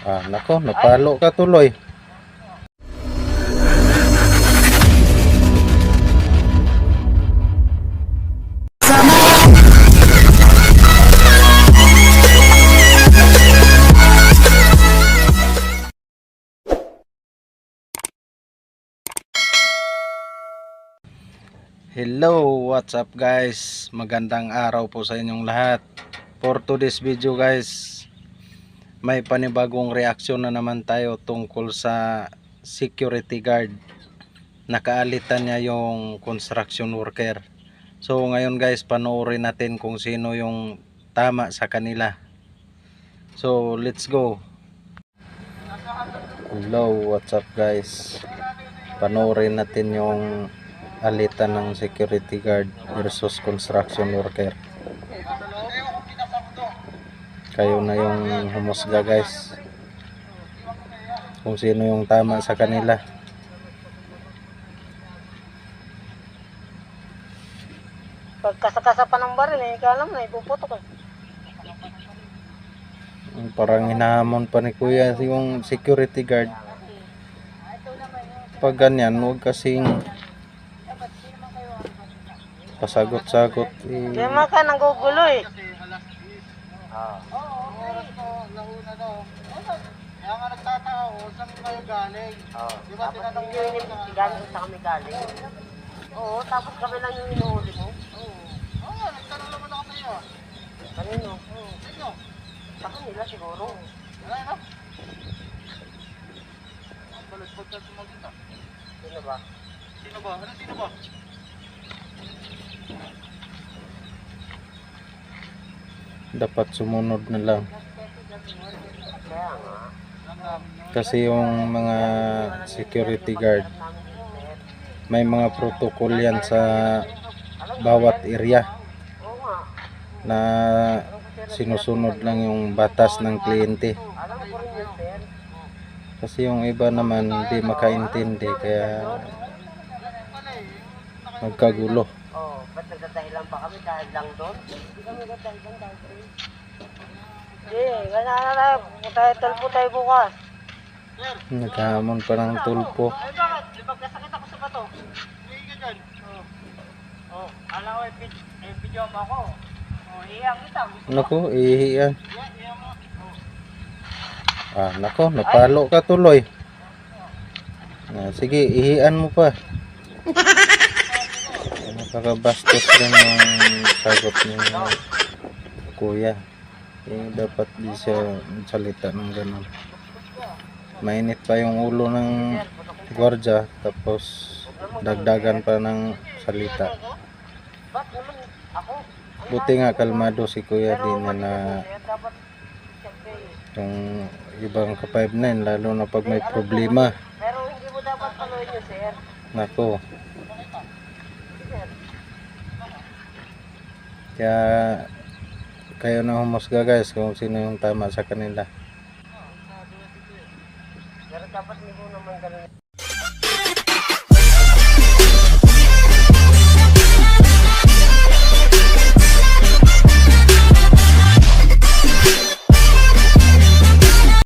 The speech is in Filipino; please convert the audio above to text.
Nako, napalo ka tuloy. Hello, what's up guys? Magandang araw po sa inyong lahat. For today's video guys, may panibagong reaksyon na naman tayo tungkol sa security guard. Nakaalitan niya yung construction worker. So ngayon guys, panoorin natin kung sino yung tama sa kanila. So let's go. Hello, what's up guys? Panoorin natin yung alitan ng security guard versus construction worker. Kayo na yung humusga guys, kung sino yung tama sa kanila. Pagkasakasa pa ng baril, alam na, ipuputok eh. Parang hinahamon pa ni kuya yung security guard. Pag ganyan, huwag kasing pasagot-sagot eh. Kaya mga ka nanggugulo eh. Kaya nga nagtatao, saan kayo galing? Di ba tinanong nyo Galing sa kami galing. Oo, tapos kami lang yung inuhuli mo. Oo, nagtanong naman ako sa'yo. Kanino? Sino? Sa kanila siguro. Wala na? Ang balagpag ka sumagot ah. Sino ba? Sino ba? Ano sino ba? Dapat sumunod na lang. Kaya nga. Kasi yung mga security guard, may mga protocol yan sa bawat area Oo nga. na sinusunod lang yung batas ng kliyente. Alam ko rin yun, sir. Kasi yung iba naman hindi makaintindi, kaya magkagulo. Oo, ba't nagdadahilan pa kami dahil lang doon? Hindi kami nagdadahilan dahil doon. Hindi, kanya na tayo. Talpo tayo bukas. Naghamon pa ng tulpo. Ay bakit? Di ba kasakit ako sa bato? Hindi ka dyan. Oo, alam ko, video mo ako. Oo, iyang kita. Naku, ihiyan. Nako, napalo ka tuloy. Sige, ihian mo pa. Nakakabastos rin yung sagot ni kuya. Dapat di siya salita ng ganun. Mainit pa yung ulo ng gwardiya, tapos dagdagan pa ng salita. Ba't naman ako? Buti nga kalmado si kuya, din na Dapat yung ibang ka-5'9", lalo na pag may problema. pero hindi mo dapat paluin yun, sir. Nako. Kaya kayo na humusga guys kung sino yung tama sa kanila. Pero dapat hindi mo naman ganun.